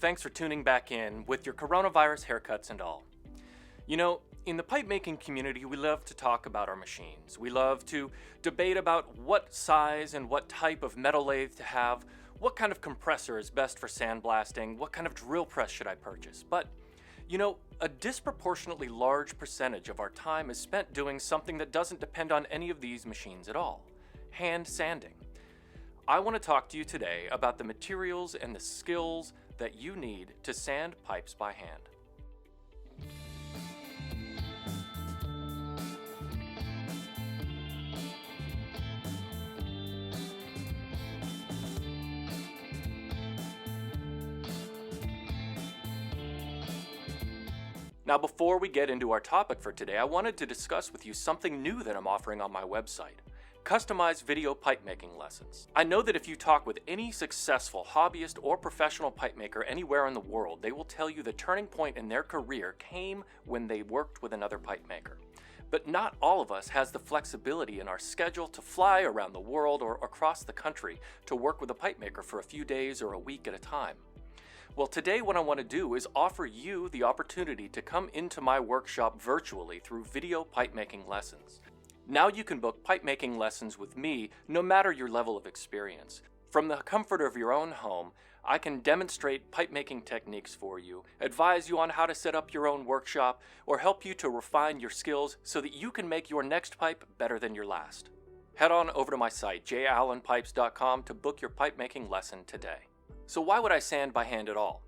thanks for tuning back in with your coronavirus haircuts and all. You know, in the pipe making community, we love to talk about our machines. We love to debate about what size and what type of metal lathe to have, what kind of compressor is best for sandblasting, what kind of drill press should I purchase. But, you know, a disproportionately large percentage of our time is spent doing something that doesn't depend on any of these machines at all: hand sanding. I want to talk to you today about the materials and the skills that you need to sand pipes by hand. Now, before we get into our topic for today, I wanted to discuss with you something new that I'm offering on my website: customized video pipe making lessons. I know that if you talk with any successful hobbyist or professional pipe maker anywhere in the world, they will tell you the turning point in their career came when they worked with another pipe maker. But not all of us has the flexibility in our schedule to fly around the world or across the country to work with a pipe maker for a few days or a week at a time. Well, today what I want to do is offer you the opportunity to come into my workshop virtually through video pipe making lessons. Now you can book pipe making lessons with me no matter your level of experience. From the comfort of your own home, I can demonstrate pipe making techniques for you, advise you on how to set up your own workshop, or help you to refine your skills so that you can make your next pipe better than your last. Head on over to my site,jallenpipes.com, to book your pipe making lesson today. So why would I sand by hand at all?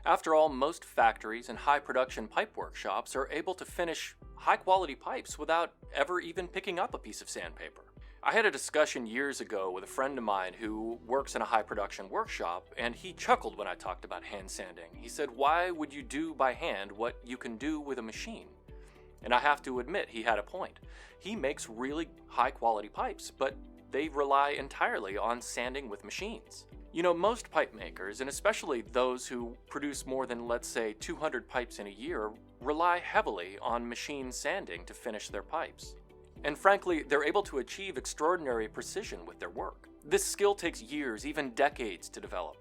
After all, most factories and high production pipe workshops are able to finish high quality pipes without ever even picking up a piece of sandpaper. I had a discussion years ago with a friend of mine who works in a high production workshop, and he chuckled when I talked about hand sanding. He said, "Why would you do by hand what you can do with a machine?" And I have to admit, he had a point. He makes really high quality pipes, but they rely entirely on sanding with machines. You know, most pipe makers, and especially those who produce more than, let's say, 200 pipes in a year, rely heavily on machine sanding to finish their pipes. And frankly, they're able to achieve extraordinary precision with their work. This skill takes years, even decades, to develop.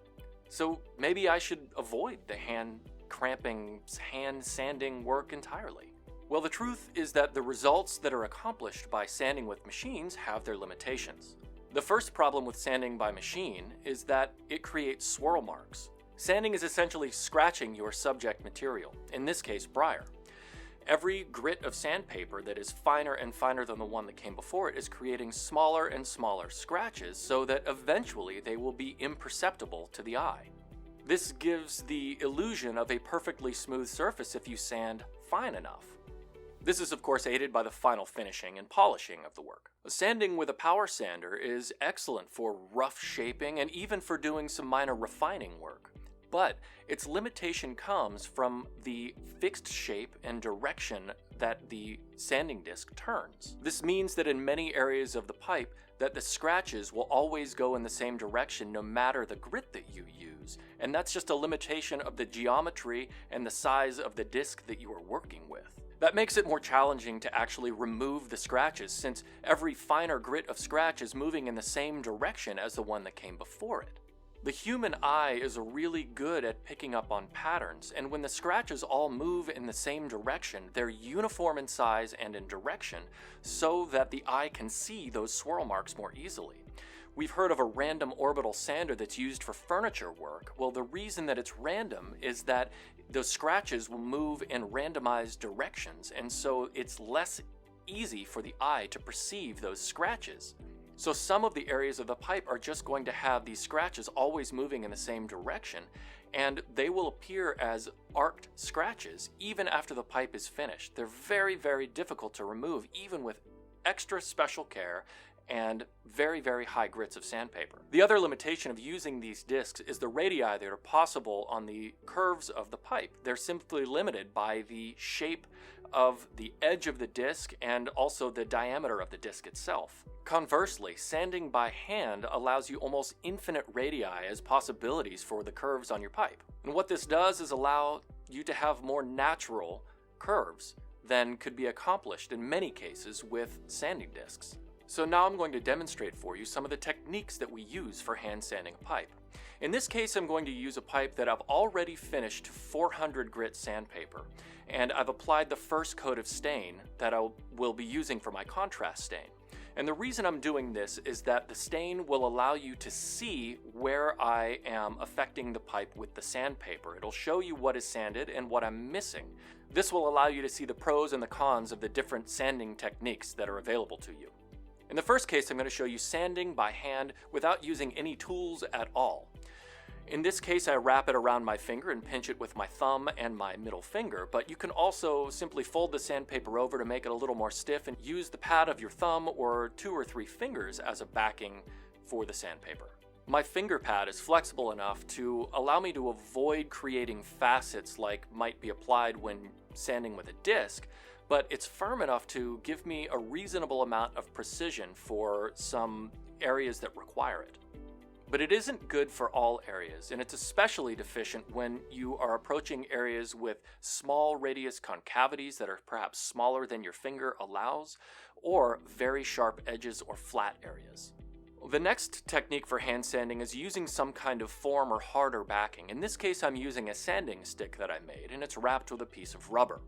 So maybe I should avoid the hand-cramping, hand-sanding work entirely. Well, the truth is that the results that are accomplished by sanding with machines have their limitations. The first problem with sanding by machine is that it creates swirl marks. Sanding is essentially scratching your subject material, in this case briar. Every grit of sandpaper that is finer and finer than the one that came before it is creating smaller and smaller scratches so that eventually they will be imperceptible to the eye. This gives the illusion of a perfectly smooth surface if you sand fine enough. This is of course aided by the final finishing and polishing of the work. Sanding with a power sander is excellent for rough shaping and even for doing some minor refining work. But its limitation comes from the fixed shape and direction that the sanding disc turns. This means that in many areas of the pipe that the scratches will always go in the same direction no matter the grit that you use. And that's just a limitation of the geometry and the size of the disc that you are working with. That makes it more challenging to actually remove the scratches, since every finer grit of scratch is moving in the same direction as the one that came before it. The human eye is really good at picking up on patterns, and when the scratches all move in the same direction, they're uniform in size and in direction, so that the eye can see those swirl marks more easily. We've heard of a random orbital sander that's used for furniture work. Well, the reason that it's random is that those scratches will move in randomized directions, and so it's less easy for the eye to perceive those scratches. So some of the areas of the pipe are just going to have these scratches always moving in the same direction, and they will appear as arced scratches even after the pipe is finished. They're very, very difficult to remove, even with extra special care and very, very high grits of sandpaper. The other limitation of using these discs is the radii that are possible on the curves of the pipe. They're simply limited by the shape of the edge of the disc and also the diameter of the disc itself. Conversely, sanding by hand allows you almost infinite radii as possibilities for the curves on your pipe. And what this does is allow you to have more natural curves than could be accomplished in many cases with sanding discs. So now I'm going to demonstrate for you some of the techniques that we use for hand sanding a pipe. In this case, I'm going to use a pipe that I've already finished 400 grit sandpaper, and I've applied the first coat of stain that I will be using for my contrast stain. And the reason I'm doing this is that the stain will allow you to see where I am affecting the pipe with the sandpaper. It'll show you what is sanded and what I'm missing. This will allow you to see the pros and the cons of the different sanding techniques that are available to you. In the first case, I'm going to show you sanding by hand without using any tools at all. In this case, I wrap it around my finger and pinch it with my thumb and my middle finger, but you can also simply fold the sandpaper over to make it a little more stiff and use the pad of your thumb or 2 or 3 fingers as a backing for the sandpaper. My finger pad is flexible enough to allow me to avoid creating facets like might be applied when sanding with a disc, but it's firm enough to give me a reasonable amount of precision for some areas that require it. But it isn't good for all areas, and it's especially deficient when you are approaching areas with small radius concavities that are perhaps smaller than your finger allows, or very sharp edges or flat areas. The next technique for hand sanding is using some kind of form or harder backing. In this case, I'm using a sanding stick that I made, and it's wrapped with a piece of rubber.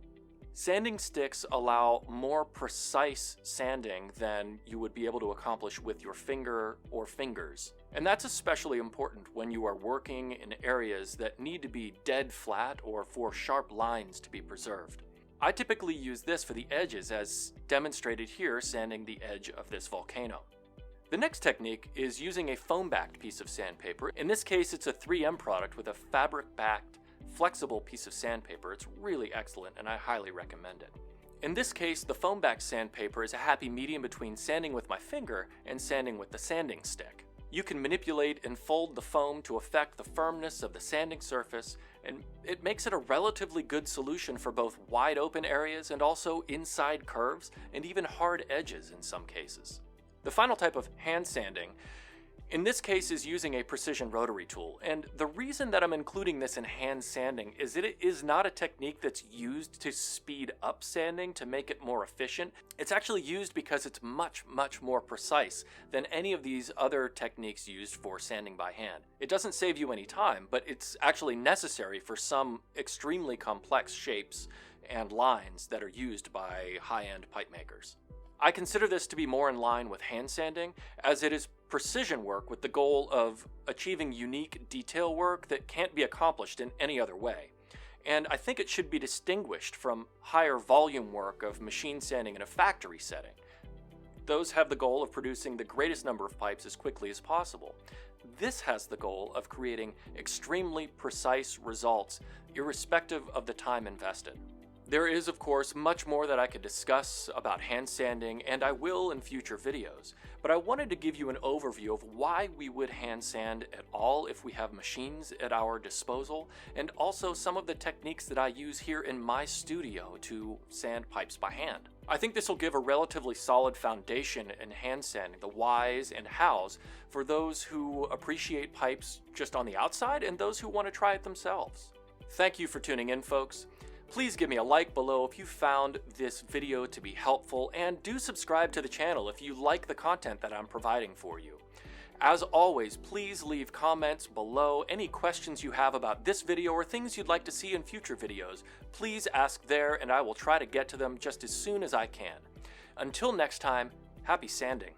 Sanding sticks allow more precise sanding than you would be able to accomplish with your finger or fingers. And that's especially important when you are working in areas that need to be dead flat or for sharp lines to be preserved. I typically use this for the edges, as demonstrated here sanding the edge of this volcano. The next technique is using a foam-backed piece of sandpaper. In this case, it's a 3M product with a fabric-backed flexible piece of sandpaper. It's really excellent and I highly recommend it. In this case, the foam back sandpaper is a happy medium between sanding with my finger and sanding with the sanding stick. You can manipulate and fold the foam to affect the firmness of the sanding surface, and it makes it a relatively good solution for both wide open areas and also inside curves and even hard edges in some cases. The final type of hand sanding in this case is using a precision rotary tool, and the reason that I'm including this in hand sanding is that it is not a technique that's used to speed up sanding to make it more efficient. It's actually used because it's much more precise than any of these other techniques used for sanding by hand. It doesn't save you any time, but it's actually necessary for some extremely complex shapes and lines that are used by high-end pipe makers. I consider this to be more in line with hand sanding, as it is precision work with the goal of achieving unique detail work that can't be accomplished in any other way. And I think it should be distinguished from higher volume work of machine sanding in a factory setting. Those have the goal of producing the greatest number of pipes as quickly as possible. This has the goal of creating extremely precise results, irrespective of the time invested. There is, of course, much more that I could discuss about hand sanding, and I will in future videos, but I wanted to give you an overview of why we would hand sand at all if we have machines at our disposal, and also some of the techniques that I use here in my studio to sand pipes by hand. I think this will give a relatively solid foundation in hand sanding, the whys and hows, for those who appreciate pipes just on the outside and those who want to try it themselves. Thank you for tuning in, folks. Please give me a like below if you found this video to be helpful, and do subscribe to the channel if you like the content that I'm providing for you. As always, please leave comments below. Any questions you have about this video or things you'd like to see in future videos, please ask there and I will try to get to them just as soon as I can. Until next time, happy sanding.